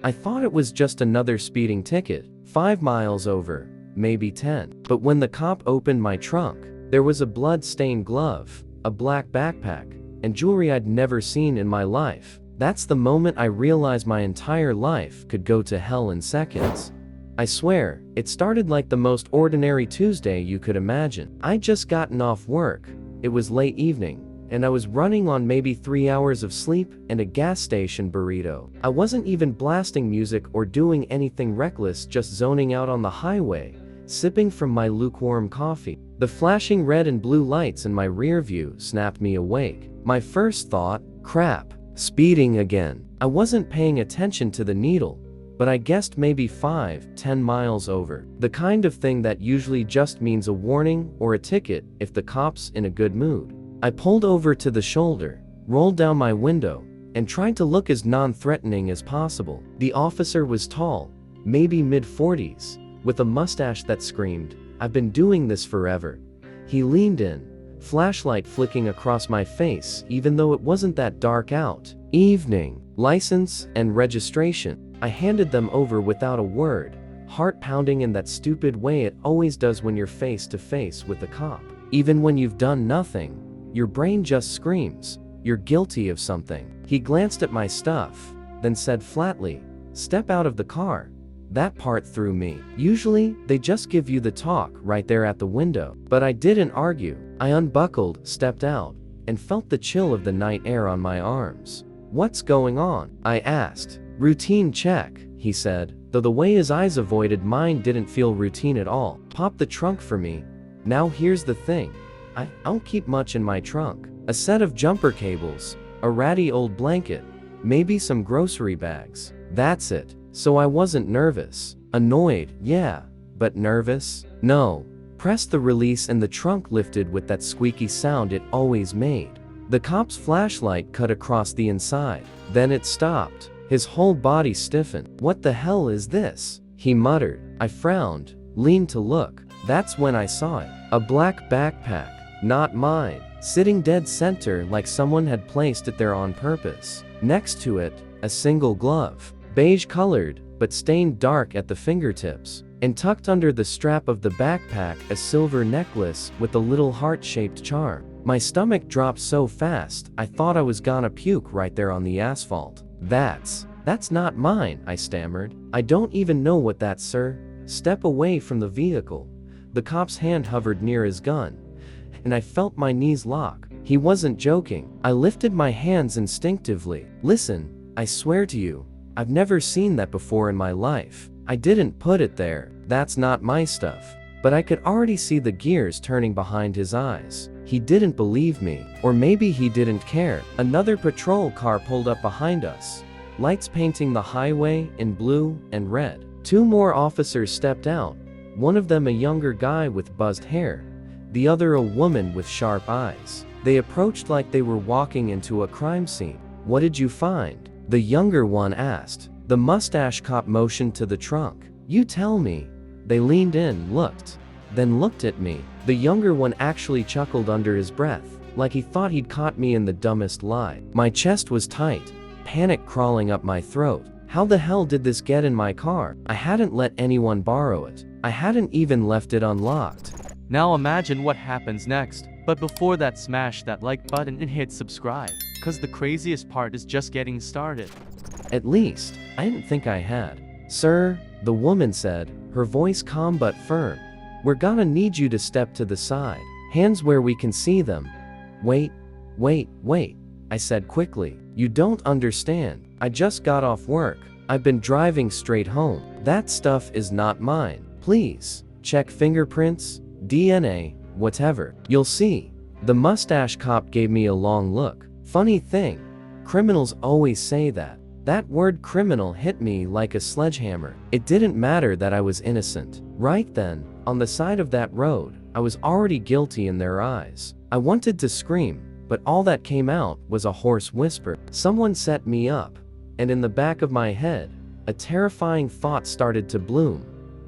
I thought it was just another speeding ticket, 5 miles over, maybe 10. But when the cop opened my trunk, there was a blood-stained glove, a black backpack, and jewelry I'd never seen in my life. That's the moment I realized my entire life could go to hell in seconds. I swear, it started like the most ordinary Tuesday you could imagine. I'd just gotten off work, it was late evening, and I was running on maybe 3 hours of sleep and a gas station burrito. I wasn't even blasting music or doing anything reckless, just zoning out on the highway, sipping from my lukewarm coffee. The flashing red and blue lights in my rear view snapped me awake. My first thought, crap, speeding again. I wasn't paying attention to the needle, but I guessed maybe 5-10 miles over. The kind of thing that usually just means a warning or a ticket if the cop's in a good mood. I pulled over to the shoulder, rolled down my window, and tried to look as non-threatening as possible. The officer was tall, maybe mid-40s, with a mustache that screamed, "I've been doing this forever." He leaned in, flashlight flicking across my face even though it wasn't that dark out. "Evening, license and registration." I handed them over without a word, heart pounding in that stupid way it always does when you're face to face with a cop. Even when you've done nothing, your brain just screams, you're guilty of something. He glanced at my stuff, then said flatly, "Step out of the car." That part threw me. Usually, they just give you the talk right there at the window. But I didn't argue. I unbuckled, stepped out, and felt the chill of the night air on my arms. "What's going on?" I asked. "Routine check," he said, though the way his eyes avoided mine didn't feel routine at all. "Pop the trunk for me." Now here's the thing. I don't keep much in my trunk. A set of jumper cables, a ratty old blanket, maybe some grocery bags. That's it. So I wasn't nervous. Annoyed, yeah, but nervous? No. Pressed the release and the trunk lifted with that squeaky sound it always made. The cop's flashlight cut across the inside. Then it stopped. His whole body stiffened. "What the hell is this?" he muttered. I frowned, leaned to look. That's when I saw it. A black backpack, not mine, sitting dead center like someone had placed it there on purpose. Next to it, a single glove, beige colored, but stained dark at the fingertips. And tucked under the strap of the backpack, a silver necklace with a little heart-shaped charm. My stomach dropped so fast, I thought I was gonna puke right there on the asphalt. That's not mine," I stammered. "I don't even know what that's, sir." Step away from the vehicle. The cop's hand hovered near his gun, and I felt my knees lock. He wasn't joking. I lifted my hands instinctively. "Listen, I swear to you, I've never seen that before in my life. I didn't put it there. That's not my stuff." But I could already see the gears turning behind his eyes. He didn't believe me, or maybe he didn't care. Another patrol car pulled up behind us, lights painting the highway in blue and red. 2 more officers stepped out, one of them a younger guy with buzzed hair, the other a woman with sharp eyes. They approached like they were walking into a crime scene. "What did you find?" the younger one asked. The mustache cop motioned to the trunk. "You tell me." They leaned in, looked, then looked at me. The younger one actually chuckled under his breath, like he thought he'd caught me in the dumbest lie. My chest was tight, panic crawling up my throat. How the hell did this get in my car? I hadn't let anyone borrow it. I hadn't even left it unlocked. Now imagine what happens next. But before that, smash that like button and hit subscribe, cause the craziest part is just getting started. At least, I didn't think I had. "Sir," the woman said, her voice calm but firm, "we're gonna need you to step to the side. Hands where we can see them." Wait, I said quickly. "You don't understand. I just got off work. I've been driving straight home. That stuff is not mine. Please, check fingerprints, DNA, whatever. You'll see." The mustache cop gave me a long look. Funny thing, criminals always say that. That word criminal hit me like a sledgehammer. It didn't matter that I was innocent. Right then, on the side of that road, I was already guilty in their eyes. I wanted to scream, but all that came out was a hoarse whisper. Someone set me up, and in the back of my head, a terrifying thought started to bloom.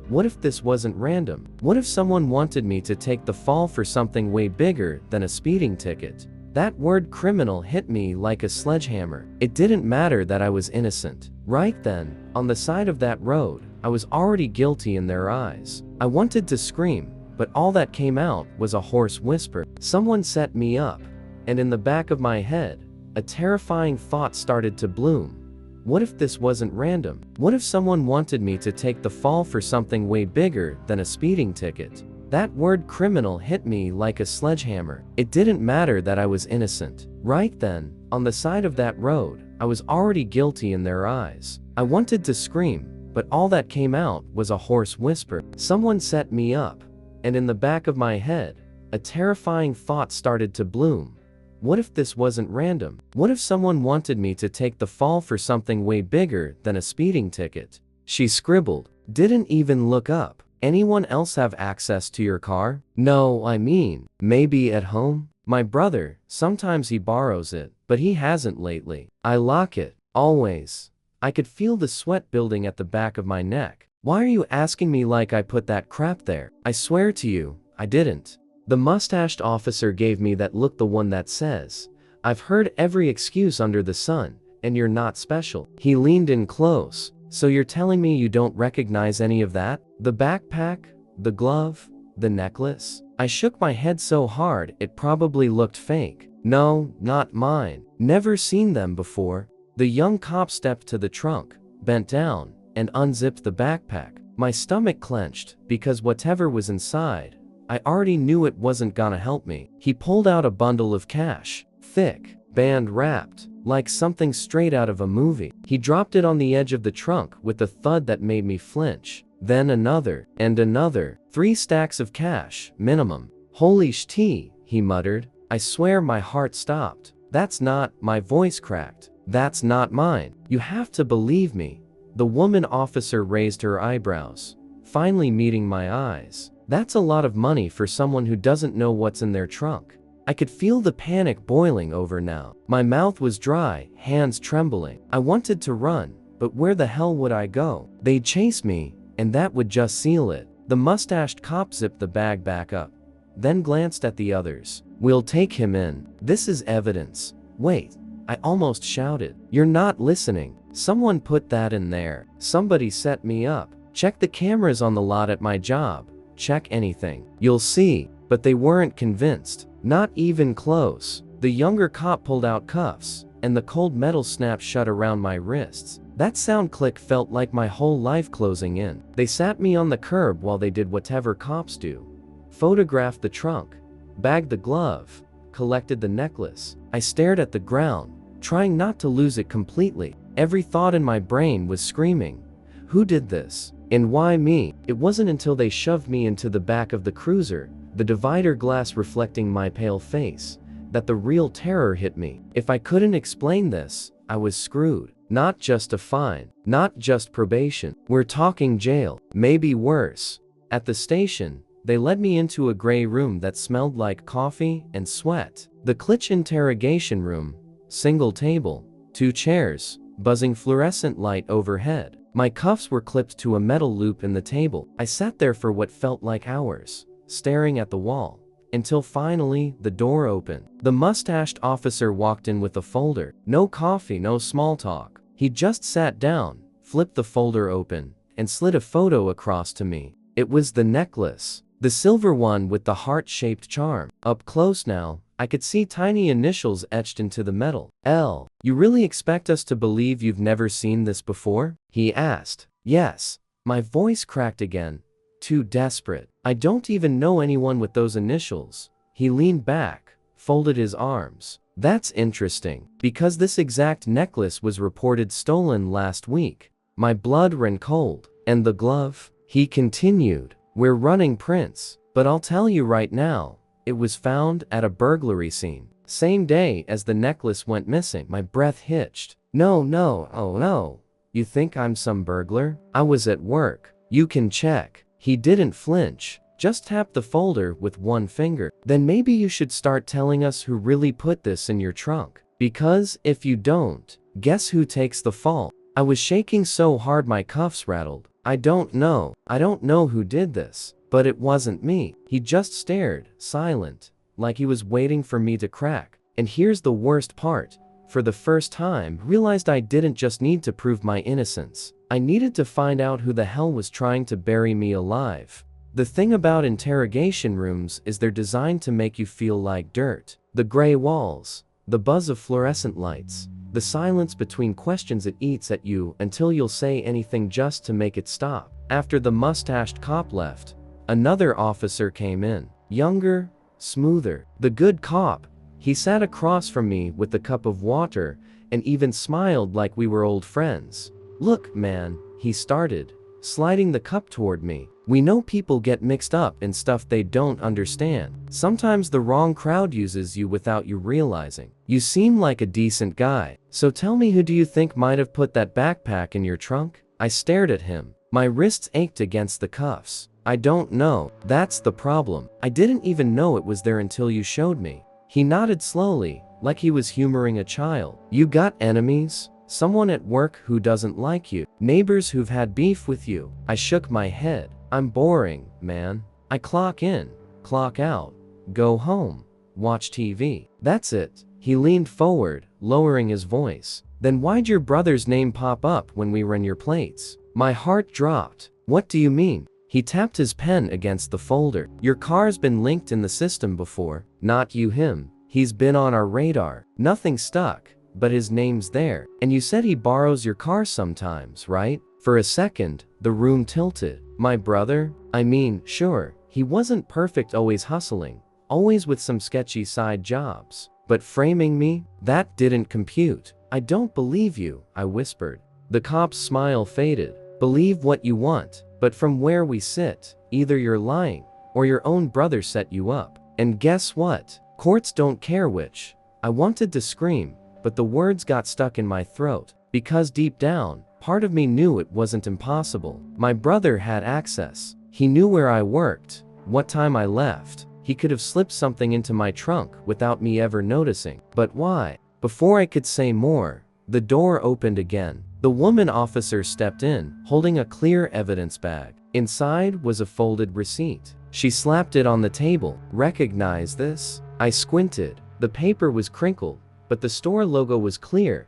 What if this wasn't random? What if someone wanted me to take the fall for something way bigger than a speeding ticket? That word criminal hit me like a sledgehammer. It didn't matter that I was innocent. Right then, on the side of that road, I was already guilty in their eyes. I wanted to scream, but all that came out was a hoarse whisper. Someone set me up, and in the back of my head, a terrifying thought started to bloom. What if this wasn't random? What if someone wanted me to take the fall for something way bigger than a speeding ticket? That word criminal hit me like a sledgehammer. It didn't matter that I was innocent. Right then, on the side of that road, I was already guilty in their eyes. I wanted to scream, but all that came out was a hoarse whisper. Someone set me up, and in the back of my head, a terrifying thought started to bloom. What if this wasn't random? What if someone wanted me to take the fall for something way bigger than a speeding ticket? She scribbled. Didn't even look up. Anyone else have access to your car? No, I mean, maybe at home? My brother, sometimes he borrows it, but he hasn't lately. I lock it, always. I could feel the sweat building at the back of my neck. Why are you asking me like I put that crap there? I swear to you, I didn't. The mustached officer gave me that look, the one that says, I've heard every excuse under the sun, and you're not special. He leaned in close. So you're telling me you don't recognize any of that? The backpack, the glove, the necklace? I shook my head so hard it probably looked fake. No, not mine. Never seen them before. The young cop stepped to the trunk, bent down, and unzipped the backpack. My stomach clenched, because whatever was inside, I already knew it wasn't gonna help me. He pulled out a bundle of cash, thick, band-wrapped, like something straight out of a movie. He dropped it on the edge of the trunk with a thud that made me flinch. Then another, and another. 3 stacks of cash, minimum. Holy sh*t, he muttered. I swear my heart stopped. That's not, my voice cracked. That's not mine. You have to believe me. The woman officer raised her eyebrows, finally meeting my eyes. That's a lot of money for someone who doesn't know what's in their trunk. I could feel the panic boiling over now. My mouth was dry, hands trembling. I wanted to run, but where the hell would I go? They'd chase me, and that would just seal it. The mustached cop zipped the bag back up, then glanced at the others. We'll take him in. This is evidence. Wait, I almost shouted. You're not listening. Someone put that in there. Somebody set me up. Check the cameras on the lot at my job. Check anything. You'll see. But they weren't convinced. Not even close. The younger cop pulled out cuffs, and the cold metal snapped shut around my wrists. That sound click felt like my whole life closing in. They sat me on the curb while they did whatever cops do. Photographed the trunk, bagged the glove, collected the necklace. I stared at the ground, trying not to lose it completely. Every thought in my brain was screaming, who did this? And why me? It wasn't until they shoved me into the back of the cruiser, the divider glass reflecting my pale face, that the real terror hit me. If I couldn't explain this, I was screwed. Not just a fine, not just probation. We're talking jail, maybe worse. At the station, they led me into a gray room that smelled like coffee and sweat. The Klitsch interrogation room, single table, 2 chairs, buzzing fluorescent light overhead. My cuffs were clipped to a metal loop in the table. I sat there for what felt like hours, staring at the wall, until finally the door opened. The mustached officer walked in with a folder. No coffee, no small talk. He just sat down, flipped the folder open, and slid a photo across to me. It was the necklace, the silver one with the heart-shaped charm. Up close now, I could see tiny initials etched into the metal. L. You really expect us to believe you've never seen this before? He asked. Yes. My voice cracked again. Too desperate. I don't even know anyone with those initials. He leaned back, folded his arms. That's interesting, because this exact necklace was reported stolen last week. My blood ran cold. And the glove? He continued. We're running prints, but I'll tell you right now, it was found at a burglary scene. Same day as the necklace went missing. My breath hitched. No, oh no. You think I'm some burglar? I was at work. You can check. He didn't flinch, just tapped the folder with one finger. Then maybe you should start telling us who really put this in your trunk. Because if you don't, guess who takes the fall? I was shaking so hard my cuffs rattled. I don't know who did this, but it wasn't me. He just stared, silent, like he was waiting for me to crack. And here's the worst part. for the first time, realized I didn't just need to prove my innocence. I needed to find out who the hell was trying to bury me alive. The thing about interrogation rooms is they're designed to make you feel like dirt. The gray walls, the buzz of fluorescent lights, the silence between questions, it eats at you until you'll say anything just to make it stop. After the mustached cop left, another officer came in. Younger, smoother. The good cop. He sat across from me with a cup of water and even smiled like we were old friends. "Look, man," he started, sliding the cup toward me. "We know people get mixed up in stuff they don't understand. Sometimes the wrong crowd uses you without you realizing. You seem like a decent guy. So tell me, who do you think might have put that backpack in your trunk?" I stared at him. My wrists ached against the cuffs. "I don't know. That's the problem. I didn't even know it was there until you showed me." He nodded slowly, like he was humoring a child. "You got enemies? Someone at work who doesn't like you? Neighbors who've had beef with you?" I shook my head. "I'm boring, man. I clock in, clock out, go home, watch TV. That's it." He leaned forward, lowering his voice. "Then why'd your brother's name pop up when we ran your plates?" My heart dropped. "What do you mean?" He tapped his pen against the folder. "Your car's been linked in the system before. Not you, him. He's been on our radar. Nothing stuck, but his name's there. And you said he borrows your car sometimes, right?" For a second, the room tilted. My brother? I mean, sure, he wasn't perfect, always hustling, always with some sketchy side jobs. But framing me? That didn't compute. "I don't believe you," I whispered. The cop's smile faded. "Believe what you want, but from where we sit, either you're lying, or your own brother set you up. And guess what? Courts don't care which." I wanted to scream, but the words got stuck in my throat, because deep down, part of me knew it wasn't impossible. My brother had access. He knew where I worked, what time I left. He could have slipped something into my trunk without me ever noticing. But why? Before I could say more, the door opened again. The woman officer stepped in, holding a clear evidence bag. Inside was a folded receipt. She slapped it on the table. "Recognize this?" I squinted. The paper was crinkled, but the store logo was clear.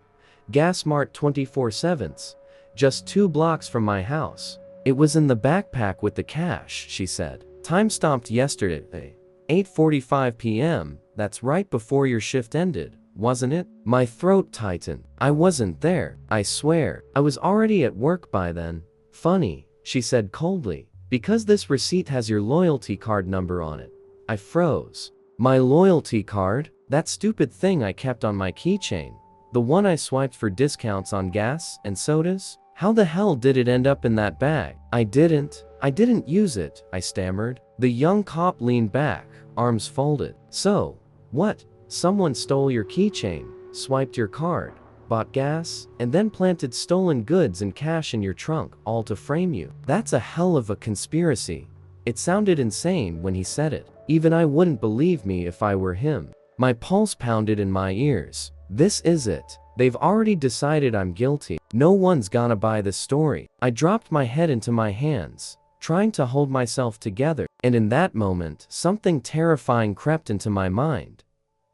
"Gasmart 24/7, just 2 blocks from my house." "It was in the backpack with the cash," she said. "Time stamped yesterday, 8:45 p.m. That's right before your shift ended, wasn't it?" My throat tightened. "I wasn't there, I swear. I was already at work by then." "Funny," she said coldly, "because this receipt has your loyalty card number on it." I froze. My loyalty card? That stupid thing I kept on my keychain. The one I swiped for discounts on gas and sodas? How the hell did it end up in that bag? I didn't use it," I stammered. The young cop leaned back, arms folded. "So, what? Someone stole your keychain, swiped your card, bought gas, and then planted stolen goods and cash in your trunk, all to frame you? That's a hell of a conspiracy." It sounded insane when he said it. Even I wouldn't believe me if I were him. My pulse pounded in my ears. This is it. They've already decided I'm guilty. No one's gonna buy this story. I dropped my head into my hands, trying to hold myself together, and in that moment, something terrifying crept into my mind.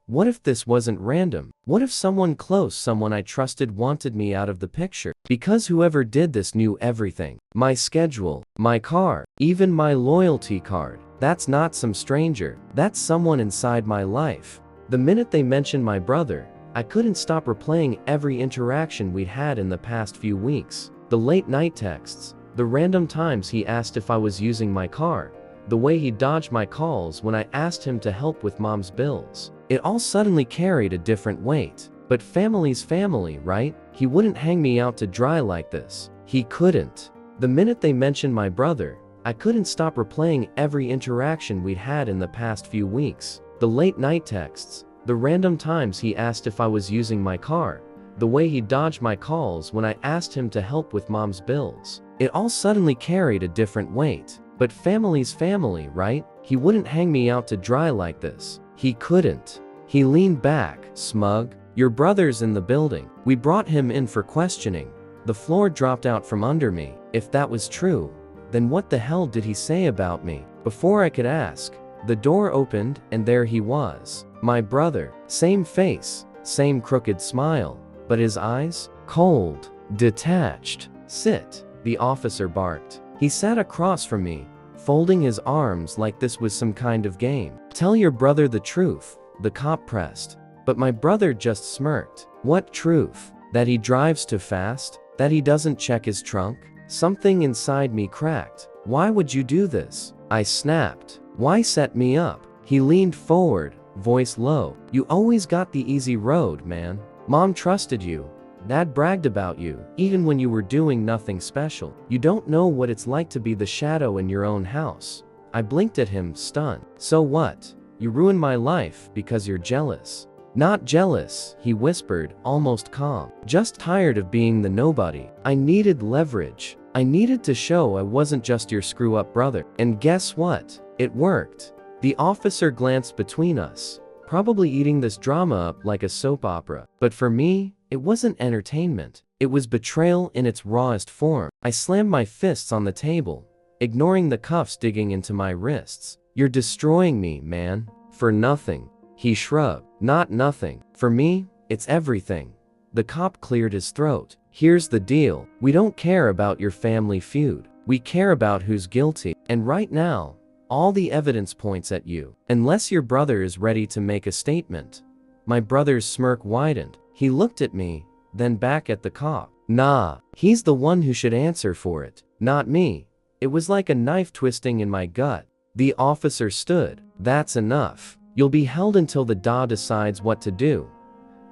What if this wasn't random? What if someone close, someone I trusted, wanted me out of the picture? Because whoever did this knew everything. My schedule, my car, even my loyalty card. That's not some stranger. That's someone inside my life. The minute they mentioned my brother, I couldn't stop replaying every interaction we'd had in the past few weeks. The late night texts, the random times he asked if I was using my car, the way he dodged my calls when I asked him to help with mom's bills. It all suddenly carried a different weight. But family's family, right? He wouldn't hang me out to dry like this. He couldn't. The minute they mentioned my brother, I couldn't stop replaying every interaction we'd had in the past few weeks. The late night texts, the random times he asked if I was using my car, the way he dodged my calls when I asked him to help with mom's bills. It all suddenly carried a different weight. But family's family, right? He wouldn't hang me out to dry like this. He couldn't. He leaned back, smug. "Your brother's in the building." We brought him in for questioning. The floor dropped out from under me. If that was true, then what the hell did he say about me? Before I could ask, the door opened and there he was. My brother. Same face, same crooked smile, but his eyes? Cold, detached. Sit, the officer barked. He sat across from me, folding his arms like this was some kind of game. Tell your brother the truth, the cop pressed. But my brother just smirked. What truth? That he drives too fast? That he doesn't check his trunk? Something inside me cracked. Why would you do this? I snapped. Why set me up? He leaned forward, voice low. You always got the easy road, man. Mom trusted you. Dad bragged about you, even when you were doing nothing special. You don't know what it's like to be the shadow in your own house. I blinked at him, stunned. So what? You ruined my life because you're jealous. Not jealous, he whispered, almost calm. Just tired of being the nobody. I needed leverage. I needed to show I wasn't just your screw-up brother. And guess what? It worked. The officer glanced between us, probably eating this drama up like a soap opera. But for me, it wasn't entertainment. It was betrayal in its rawest form. I slammed my fists on the table, ignoring the cuffs digging into my wrists. You're destroying me, man. For nothing. He shrugged. Not nothing. For me, it's everything. The cop cleared his throat. Here's the deal. We don't care about your family feud. We care about who's guilty. And right now, all the evidence points at you. Unless your brother is ready to make a statement. My brother's smirk widened. He looked at me, then back at the cop. Nah, he's the one who should answer for it, not me. It was like a knife twisting in my gut. The officer stood. That's enough. You'll be held until the DA decides what to do.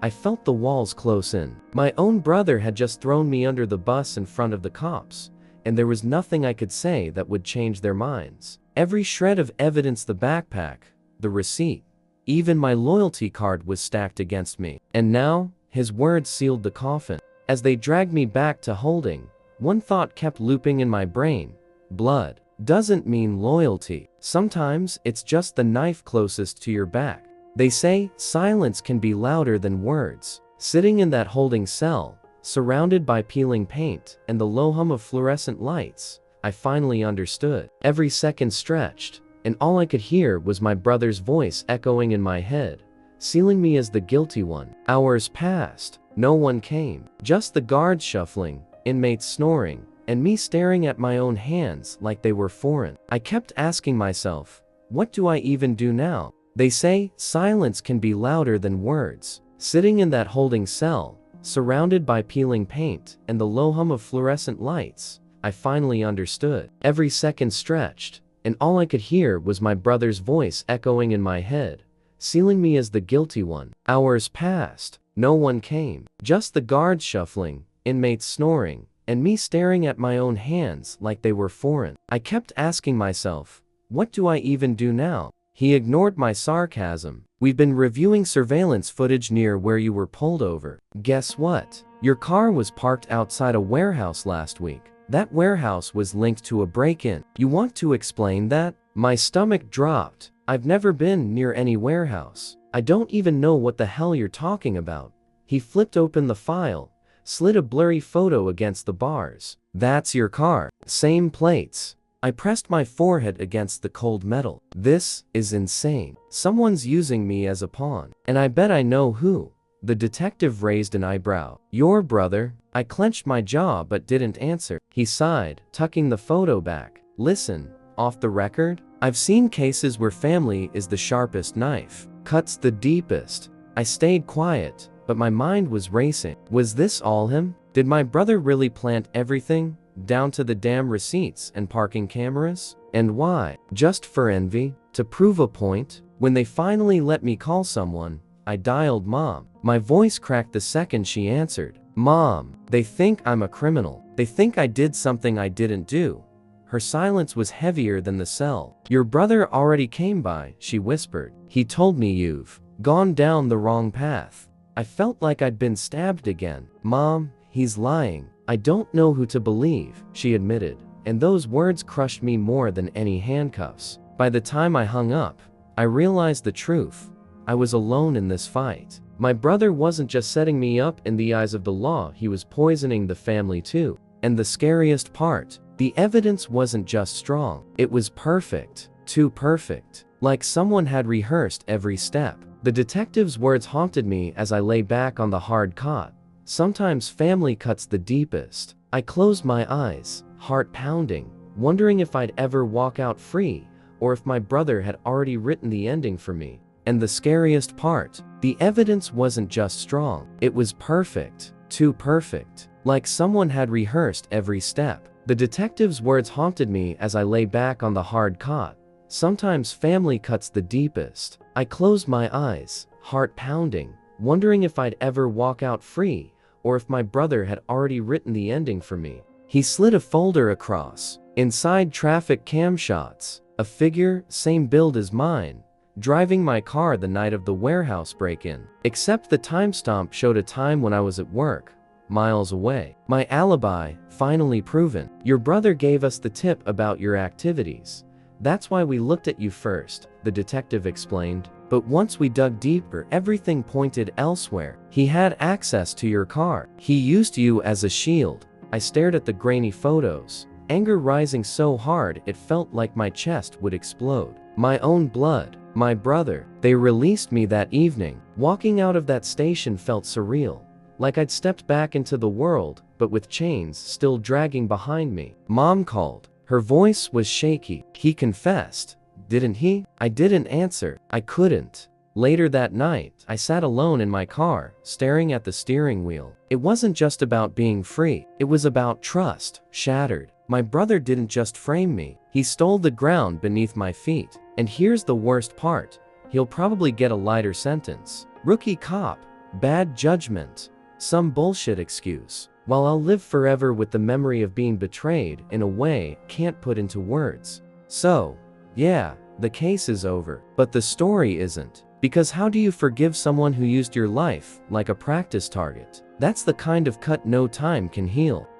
I felt the walls close in. My own brother had just thrown me under the bus in front of the cops, and there was nothing I could say that would change their minds. Every shred of evidence, the backpack, the receipt, even my loyalty card was stacked against me. And now, his words sealed the coffin. As they dragged me back to holding, one thought kept looping in my brain. Blood doesn't mean loyalty. Sometimes it's just the knife closest to your back. They say silence can be louder than words. Sitting in that holding cell, surrounded by peeling paint and the low hum of fluorescent lights, I finally understood. Every second stretched, and all I could hear was my brother's voice echoing in my head, sealing me as the guilty one. Hours passed. No one came. Just the guards shuffling, inmates snoring, and me staring at my own hands like they were foreign. I kept asking myself, what do I even do now? They say silence can be louder than words. Sitting in that holding cell, surrounded by peeling paint and the low hum of fluorescent lights, I finally understood. Every second stretched, and all I could hear was my brother's voice echoing in my head, sealing me as the guilty one. Hours passed. No one came. Just the guards shuffling, inmates snoring, and me staring at my own hands like they were foreign. I kept asking myself, what do I even do now? He ignored my sarcasm. We've been reviewing surveillance footage near where you were pulled over. Guess what? Your car was parked outside a warehouse last week. That warehouse was linked to a break-in. You want to explain that? My stomach dropped. I've never been near any warehouse. I don't even know what the hell you're talking about. He flipped open the file, slid a blurry photo against the bars. That's your car. Same plates. I pressed my forehead against the cold metal. This is insane. Someone's using me as a pawn. And I bet I know who. The detective raised an eyebrow. Your brother? I clenched my jaw but didn't answer. He sighed, tucking the photo back. Listen, off the record, I've seen cases where family is the sharpest knife, cuts the deepest. I stayed quiet, but my mind was racing. Was this all him? Did my brother really plant everything? Down to the damn receipts and parking cameras? And why? Just for envy? To prove a point? When they finally let me call someone, I dialed Mom. My voice cracked the second she answered. Mom, they think I'm a criminal. They think I did something I didn't do. Her silence was heavier than the cell. Your brother already came by, she whispered. He told me you've gone down the wrong path. I felt like I'd been stabbed again. Mom, he's lying. I don't know who to believe, she admitted, and those words crushed me more than any handcuffs. By the time I hung up, I realized the truth. I was alone in this fight. My brother wasn't just setting me up in the eyes of the law, he was poisoning the family too. And the scariest part, the evidence wasn't just strong, it was perfect. Too perfect. Like someone had rehearsed every step. The detective's words haunted me as I lay back on the hard cot. Sometimes family cuts the deepest. I closed my eyes, heart pounding, wondering if I'd ever walk out free, or if my brother had already written the ending for me. And the scariest part, the evidence wasn't just strong, it was perfect. Too perfect. Like someone had rehearsed every step. The detective's words haunted me as I lay back on the hard cot. Sometimes family cuts the deepest. I closed my eyes, heart pounding, wondering if I'd ever walk out free, or if my brother had already written the ending for me. He slid a folder across. Inside, traffic cam shots. A figure, same build as mine, driving my car the night of the warehouse break-in. Except the timestamp showed a time when I was at work, miles away. My alibi, finally proven. Your brother gave us the tip about your activities. That's why we looked at you first, the detective explained. But once we dug deeper, everything pointed elsewhere. He had access to your car. He used you as a shield. I stared at the grainy photos, anger rising so hard it felt like my chest would explode. My own blood, my brother. They released me that evening. Walking out of that station felt surreal, like I'd stepped back into the world, but with chains still dragging behind me. Mom called. Her voice was shaky. He confessed, didn't he? I didn't answer. I couldn't. Later that night, I sat alone in my car, staring at the steering wheel. It wasn't just about being free. It was about trust, shattered. My brother didn't just frame me. He stole the ground beneath my feet. And here's the worst part. He'll probably get a lighter sentence. Rookie cop, bad judgment, some bullshit excuse. While I'll live forever with the memory of being betrayed in a way I can't put into words. So, yeah, the case is over. But the story isn't. Because how do you forgive someone who used your life like a practice target? That's the kind of cut no time can heal.